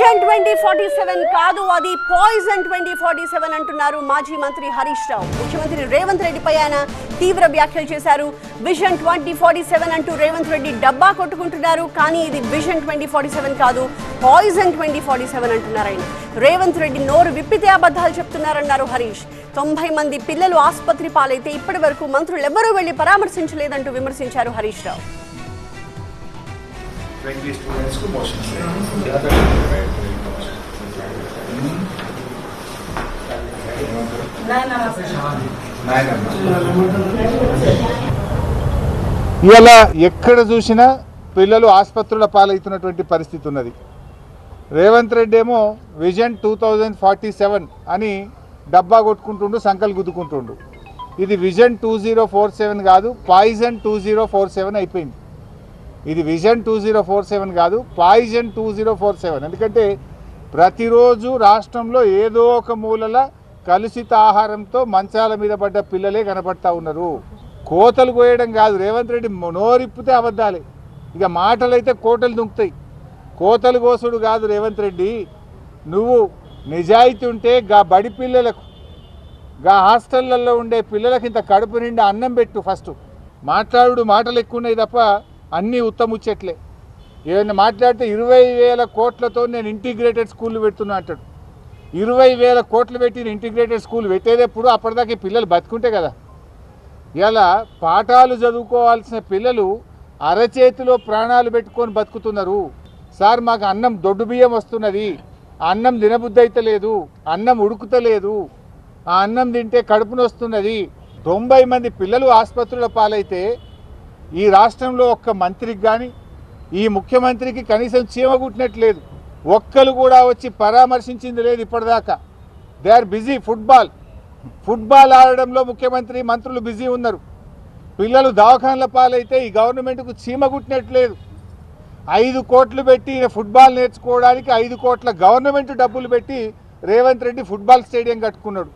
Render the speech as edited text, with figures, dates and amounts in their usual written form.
Vision 2047 కాదు, అది poison 2047 అంటున్నారు మాజీ మంత్రి హరీష్ రావు. ముఖ్యమంత్రి రేవంత్ రెడ్డిపై ఆయన తీవ్ర వ్యాఖ్యలు చేశారు. విజన్ 2047 అంటూ రేవంత్ రెడ్డి డబ్బా కొట్టుకుంటున్నారు. కానీ ఇది విజన్ 2047 కాదు, పాయిజన్ 2047 అంటున్నారు ఆయన. రేవంత్ రెడ్డి నోరు విప్పితే అబద్ధాలు చెప్తున్నారన్నారు హరీష్. 90 మంది పిల్లలు ఆసుపత్రి పాలైతే ఇప్పటి వరకు మంత్రులు ఎవరూ వెళ్లి పరామర్శించలేదంటూ విమర్శించారు హరీష్ రావు. 20 students को motion से ఇలా ఎక్కడ చూసినా పిల్లలు ఆసుపత్రుల పాలవుతున్నటువంటి పరిస్థితి ఉన్నది. రేవంత్ రెడ్డి ఏమో విజన్ 2047 అని డబ్బా కొట్టుకుంటుండు, సంకలు గుద్దుకుంటుండు. ఇది విజన్ 2047 కాదు, పాయిజన్ 2047 అయిపోయింది. ఇది విజన్ 2047 కాదు, పాయిజన్ 2047. ఎందుకంటే ప్రతిరోజు రాష్ట్రంలో ఏదో ఒక మూలల కలుషిత ఆహారంతో మంచాల మీద పడ్డ పిల్లలే కనబడతా ఉన్నారు. కోతలు కోయడం కాదు, రేవంత్ రెడ్డి నోరిప్పితే అబద్ధాలే. ఇక మాటలైతే కోటలు దుంకుతాయి. కోతలు కోసుడు కాదు రేవంత్ రెడ్డి. నువ్వు నిజాయితీ ఉంటే గా బడి పిల్లలకు, గా హాస్టళ్లలో ఉండే పిల్లలకి ఇంత కడుపు నిండా అన్నం పెట్టు. ఫస్ట్ మాటలు ఎక్కువ ఉన్నాయి తప్ప అన్నీ ఉత్తముచ్చట్లే. ఏమైనా మాట్లాడితే 20,000 కోట్లతో నేను ఇంటిగ్రేటెడ్ స్కూళ్ళు పెడుతున్నా అంటాడు. 20,000 కోట్లు పెట్టి ఇంటిగ్రేటెడ్ స్కూల్ పెట్టేటప్పుడు అప్పటిదాకా పిల్లలు బతుకుంటే కదా. ఇలా పాఠాలు చదువుకోవాల్సిన పిల్లలు అరచేతిలో ప్రాణాలు పెట్టుకొని బతుకుతున్నారు. సార్ మాకు అన్నం దొడ్డు బియ్యం వస్తున్నది, అన్నం తినబుద్ధి అయితే లేదు, అన్నం ఉడుకుతలేదు, ఆ అన్నం తింటే కడుపున వస్తున్నది. 90 మంది పిల్లలు ఆసుపత్రుల పాలైతే ఈ రాష్ట్రంలో ఒక్క మంత్రికి కానీ ఈ ముఖ్యమంత్రికి కనీసం చీమ కుట్టినట్లేదు. ఒక్కరు కూడా వచ్చి పరామర్శించింది లేదు ఇప్పటిదాకా. They are busy. ఫుట్బాల్ ఆడడంలో ముఖ్యమంత్రి మంత్రులు బిజీ ఉన్నారు. పిల్లలు దవాఖానల పాలైతే ఈ గవర్నమెంట్కు చీమ కుట్టినట్లేదు. 5 కోట్లు పెట్టి ఫుట్బాల్ నేర్చుకోవడానికి 5 కోట్ల గవర్నమెంట్ డబ్బులు పెట్టి రేవంత్ రెడ్డి ఫుట్బాల్ స్టేడియం కట్టుకున్నాడు.